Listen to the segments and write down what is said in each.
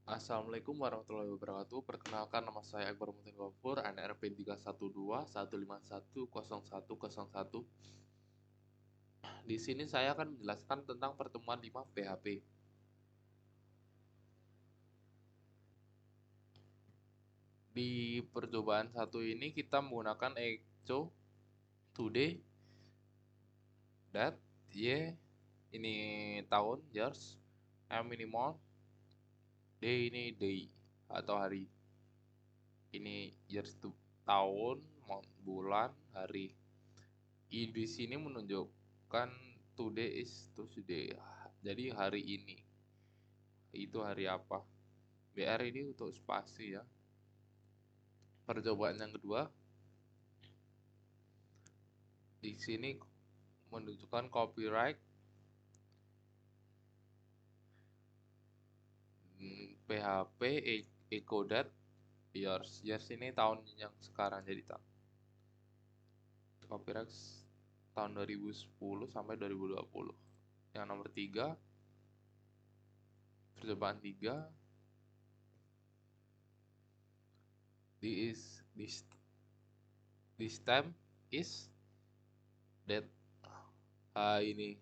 Assalamualaikum warahmatullahi wabarakatuh. Perkenalkan, nama saya Akbar Mutin Gofur, NRP 312 151 0101. Di sini saya akan menjelaskan tentang pertemuan 5 PHP. Di percobaan satu ini kita menggunakan echo, today, that, year, ini tahun, years, m ini month, day ini day atau hari. Ini years itu tahun, month bulan, hari. Di sini menunjukkan today is Tuesday. Jadi hari ini. Itu hari apa? BR ini untuk spasi ya. Percobaan yang kedua, di sini menunjukkan copyright PHP Ecodat years. Years ini tahun yang sekarang, jadi copyright tahun 2010 sampai 2020. Yang nomor 3, percobaan 3, this time is that ini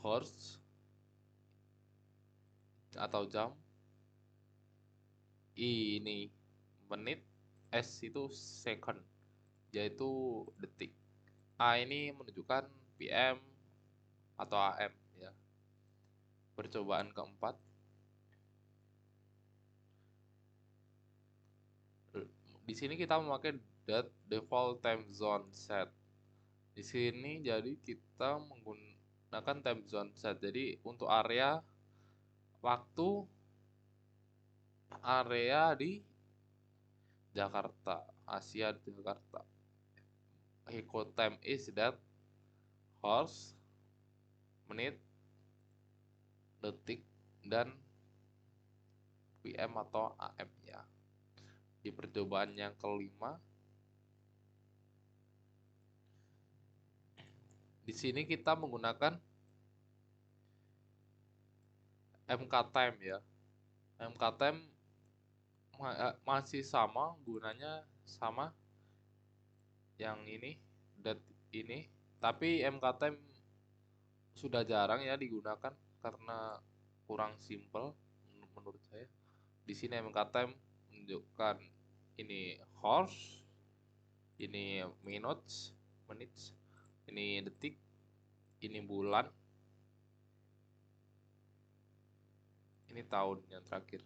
horse atau jam, ini menit, S itu second yaitu detik, A ini menunjukkan PM atau AM ya. Percobaan keempat, di sini kita memakai default time zone set. Di sini jadi kita menggunakan time zone set. Jadi untuk area waktu, area di Jakarta, Asia di Jakarta. Eco time is that horse, menit, detik, dan PM atau AM ya. Di percobaan yang kelima, di sini kita menggunakan MK time ya. MK time masih sama, gunanya sama yang ini, dat ini, tapi MK time sudah jarang ya digunakan karena kurang simple menurut saya. Di sini MK time menunjukkan ini horse, ini minutes, menits, ini detik, ini bulan, ini tahun yang terakhir.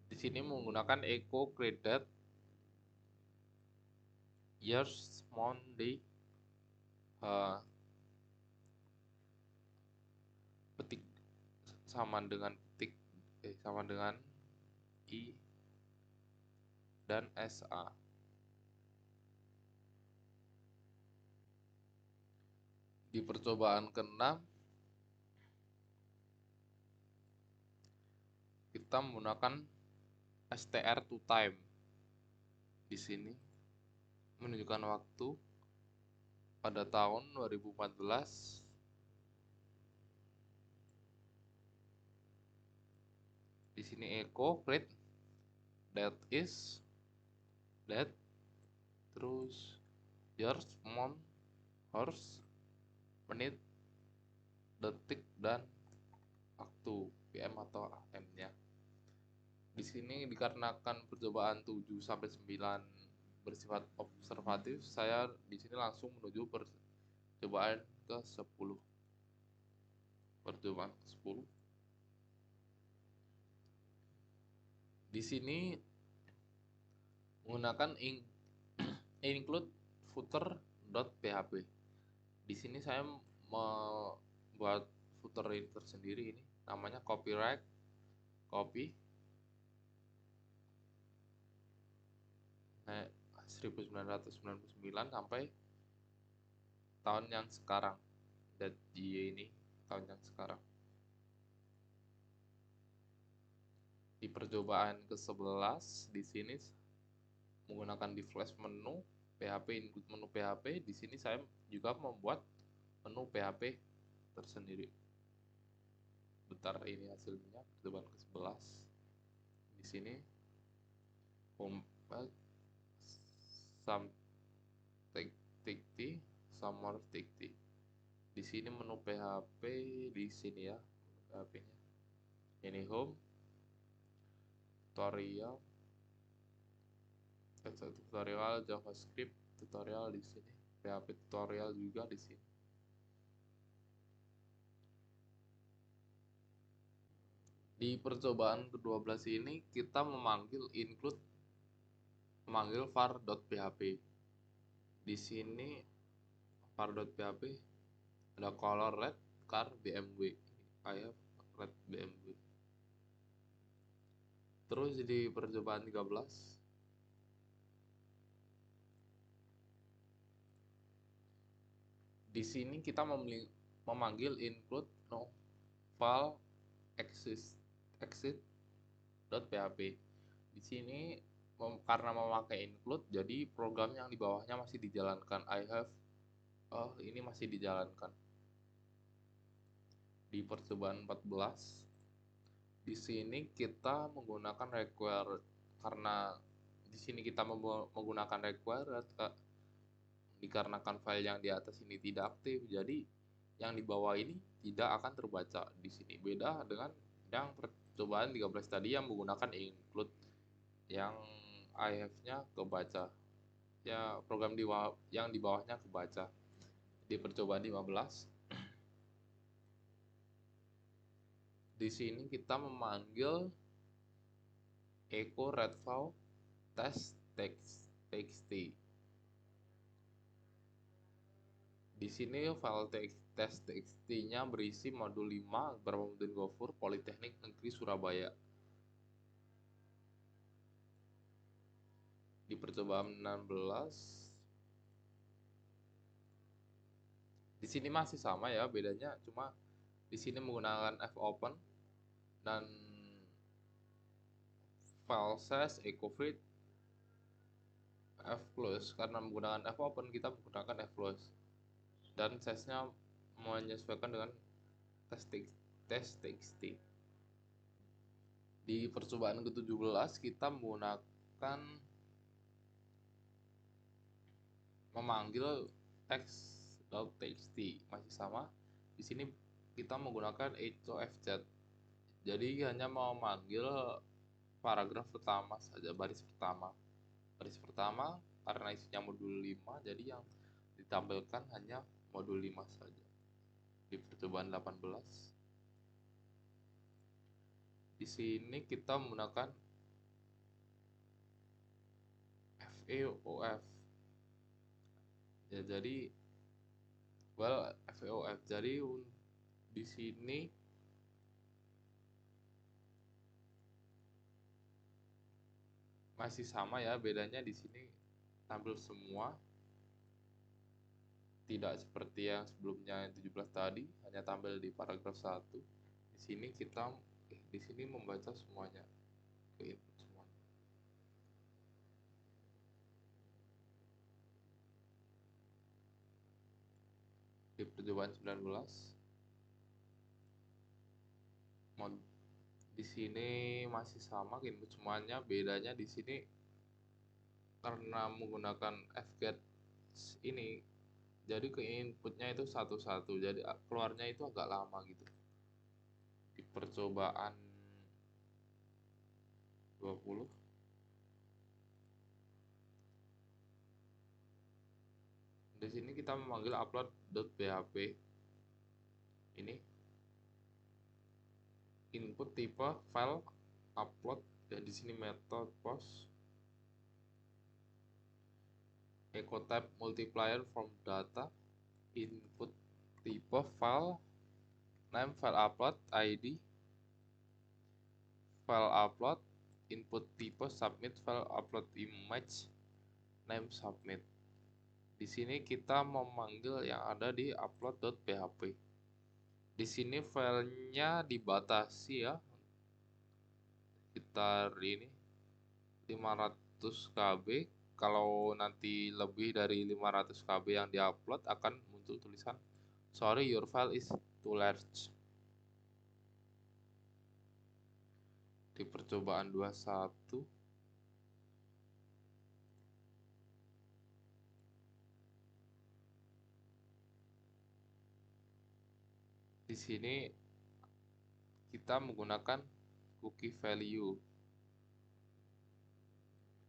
Di sini menggunakan echo credit years, month, day, petik sama dengan petik sama dengan I dan SA. Di percobaan ke-6 kita menggunakan STR to time. Di sini menunjukkan waktu pada tahun 2014. Di sini echo create that is that, terus years, month, hours, menit, detik, dan waktu PM atau AM-nya. Di sini dikarenakan percobaan 7 sampai 9 bersifat observatif, saya di sini langsung menuju percobaan ke-10. Percobaan ke-10. Di sini menggunakan include footer.php. Di sini saya membuat footer tersendiri, ini namanya copyright copy 1999 sampai tahun yang sekarang, dan ini tahun yang sekarang. Di percobaan ke-11 di sini menggunakan di flash menu PHP, include menu PHP. Di sini saya juga membuat menu PHP tersendiri. Bentar, ini hasilnya percobaan ke-11. Di sini compact some tick some more tick. Di sini menu PHP di sini ya, PHP-nya. Ini home, tutorial, JavaScript tutorial di sini, PHP tutorial juga di sini. Di percobaan ke-12 ini kita memanggil var.php. Di sini var.php ada color red car BMW. I have red BMW. Terus di percobaan 13 di sini kita memanggil include no file exit.php. Di sini karena memakai include, jadi program yang di bawahnya masih dijalankan. Ini masih dijalankan. Di percobaan 14 di sini kita menggunakan require, karena di sini kita menggunakan require dikarenakan file yang di atas ini tidak aktif, jadi yang di bawah ini tidak akan terbaca di sini. Beda dengan yang percobaan 13 tadi yang menggunakan include, yang IF-nya kebaca. Ya, program yang di bawahnya kebaca. Di percobaan 15 di sini kita memanggil echo redfall test.txt. Di sini file test.txt-nya berisi modul 5 Baramuddin Gofur Politeknik Negeri Surabaya. Di percobaan 16 di sini masih sama ya, bedanya cuma di sini menggunakan fopen dan file size ecofread fclose. Karena menggunakan fopen kita menggunakan fclose dan size-nya menyesuaikan dengan test.txt. Di percobaan ke-17 kita menggunakan memanggil text.txt, masih sama. Di sini kita menggunakan h2fz. Jadi hanya memanggil paragraf pertama saja, baris pertama. Baris pertama karena isinya modul 5, jadi yang ditampilkan hanya modul 5 saja. Di percobaan 18 di sini kita menggunakan FAOF. Ya, jadi FAOF. Jadi di sini masih sama ya, bedanya di sini tampil semua. Tidak seperti yang sebelumnya yang 17 tadi hanya tampil di paragraf 1. Di sini di sini membaca semuanya, ke input semuanya. Di percobaan 19 di sini masih sama input semuanya, bedanya di sini karena menggunakan fget ini, jadi ke inputnya itu satu-satu, jadi keluarnya itu agak lama gitu. Di percobaan 20 di sini kita memanggil upload.php. Ini input tipe file upload, dan di sini method post, echo type multiplier from data, input tipe file, name file upload, ID file upload, input tipe submit file upload image, name submit. Di sini kita memanggil yang ada di upload.php. Di sini filenya dibatasi ya, sekitar ini 500 KB. kalau nanti lebih dari 500 KB yang diupload akan muncul tulisan sorry your file is too large. Di percobaan 21 di sini kita menggunakan cookie value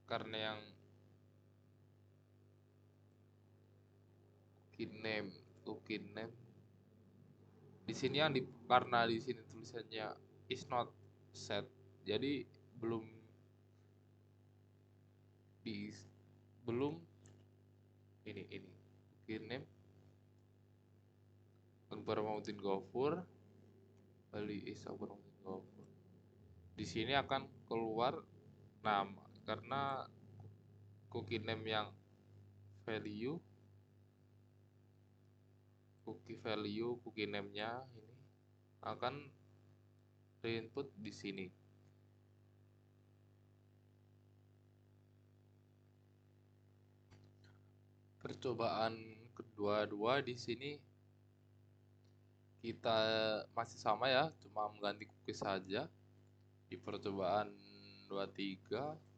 karena yang cookie name di sini karena di sini tulisannya is not set, jadi belum di belum ini cookie name Akbar Maudin Gofur Bali is Akbar Maudin Gofur. Di sini akan keluar nama karena cookie name yang value cookie name-nya ini akan input di sini. Percobaan kedua di sini kita masih sama ya, cuma mengganti cookies saja. Di percobaan 23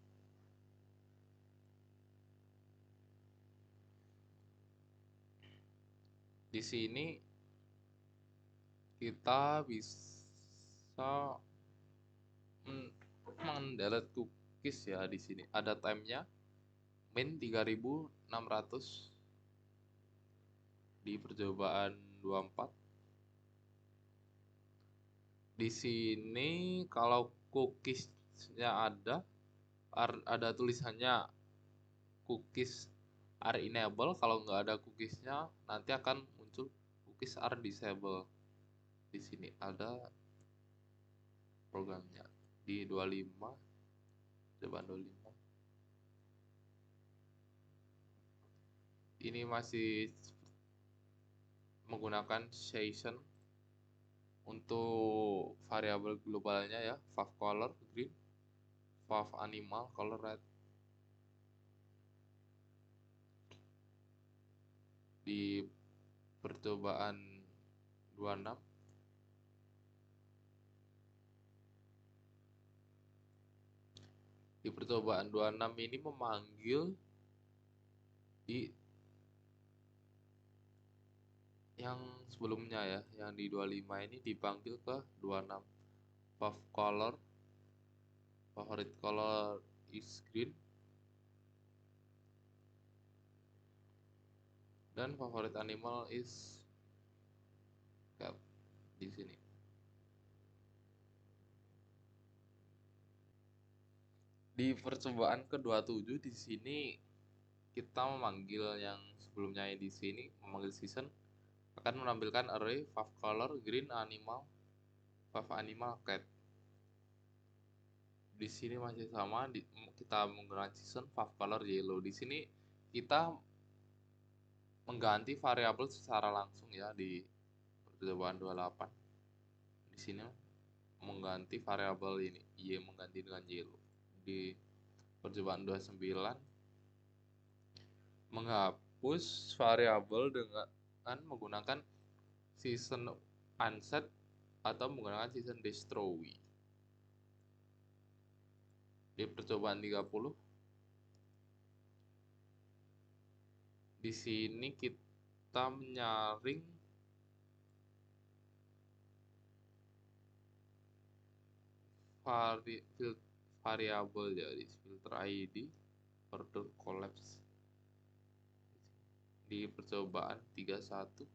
di sini kita bisa mendelete cookies ya. Di sini ada time-nya min 3600 di percobaan 24. Di sini kalau cookiesnya ada tulisannya cookies are enable, kalau nggak ada cookiesnya nanti akan muncul cookies are disable. Di sini ada programnya di 25 coba 25 ini masih menggunakan session untuk variabel globalnya ya, fav color green, fav animal color red. Di percobaan 26 ini memanggil di yang sebelumnya ya, yang di 25 ini dipanggil ke 26. Fav color favorite color is green dan favorite animal is cat di sini. Di percobaan ke-27 di sini kita memanggil yang sebelumnya di sini memanggil season akan menampilkan array fav color green animal fav animal cat. Di sini masih sama, kita menggunakan season fav color yellow. Di sini kita mengganti variabel secara langsung ya. Di percobaan 28 di sini mengganti variabel ini y mengganti dengan yellow. Di percobaan 29 menghapus variabel dengan menggunakan season unset atau menggunakan season destroy. Di percobaan 30 di sini kita menyaring variabel dari filter ID order collapse. Di percobaan 31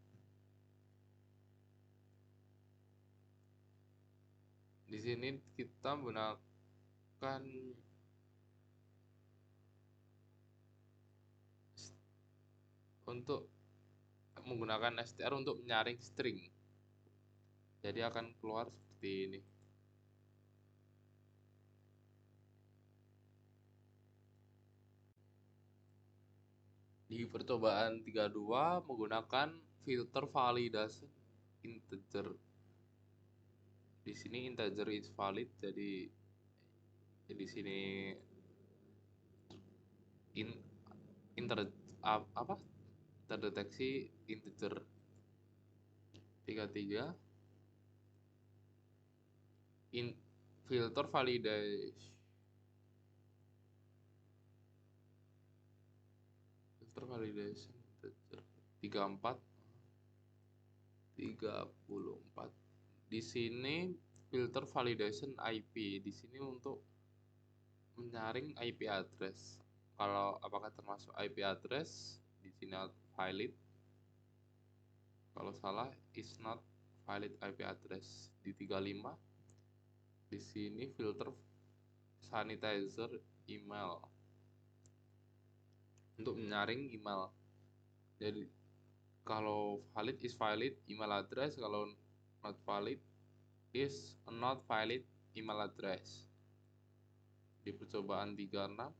di sini kita menggunakan str untuk menyaring string, jadi akan keluar seperti ini. Di percobaan 32 menggunakan filter validasi integer. Di sini integer is valid, jadi di sini in inter apa terdeteksi integer 33 in filter validation integer 34 di sini filter validation IP di sini untuk menyaring IP address. Kalau apakah termasuk IP address di sini valid, kalau salah is not valid IP address. Di 35 di sini filter sanitizer email untuk menyaring email. Jadi kalau valid is valid email address, kalau not valid is not valid email address. Di percobaan 36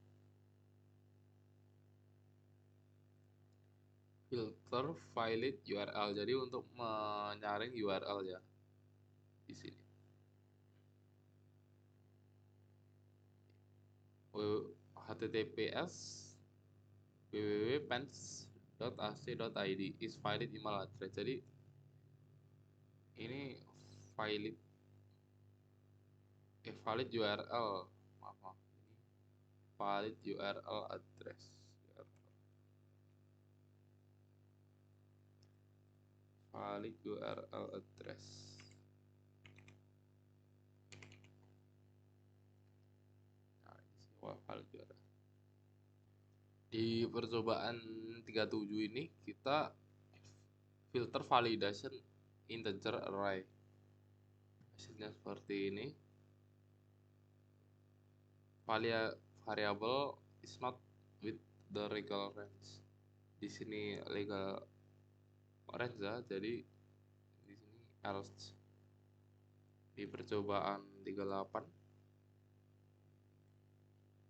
filter valid URL, jadi untuk menyaring URL ya di sini. https www.pens.ac.id is valid email address. Jadi ini valid valid URL, maaf ini valid URL address, valid URL address. Nah, ini valid URL. Di percobaan 37 ini kita filter validation integer array. Hasilnya seperti ini. Variable is not with the legal range. Di sini legal range ya, jadi di sini else. Di percobaan 38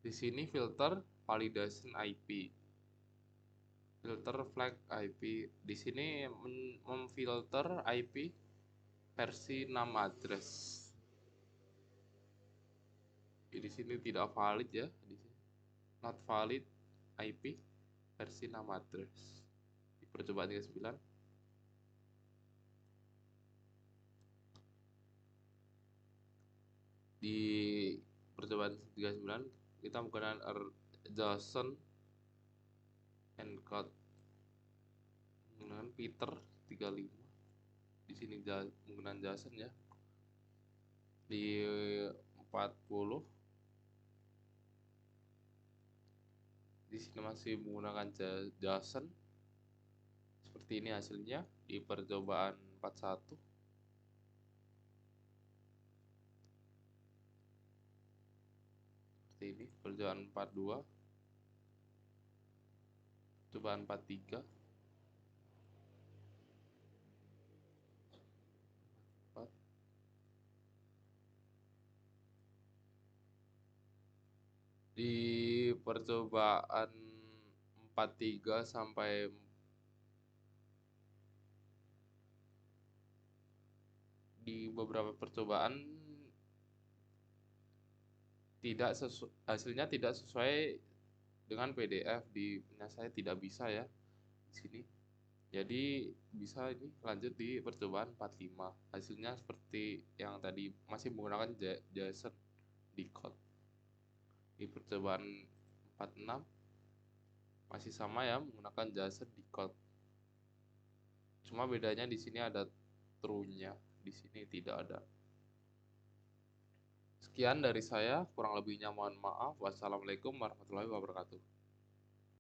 di sini filter validation IP, filter flag IP. Di sini memfilter IP versi 6 address. Di sini tidak valid ya, di sini not valid IP versi 6 address. Di percobaan 39 di percobaan 39 kita menggunakan JSON encode menggunakan Peter 35. Di sini menggunakan JSON ya. Di 40 di sini masih menggunakan JSON. Seperti ini hasilnya di percobaan 41. Seperti ini percobaan 42, percobaan 43. Di percobaan 43 sampai di beberapa percobaan hasilnya tidak sesuai dengan PDF. Di punya saya tidak bisa ya di sini. Jadi bisa ini lanjut di percobaan 45. Hasilnya seperti yang tadi, masih menggunakan JSON decode. Di percobaan 46 masih sama ya, menggunakan JSON decode. Cuma bedanya di sini ada true-nya, di sini tidak ada. Sekian dari saya, kurang lebihnya mohon maaf. Wassalamualaikum warahmatullahi wabarakatuh.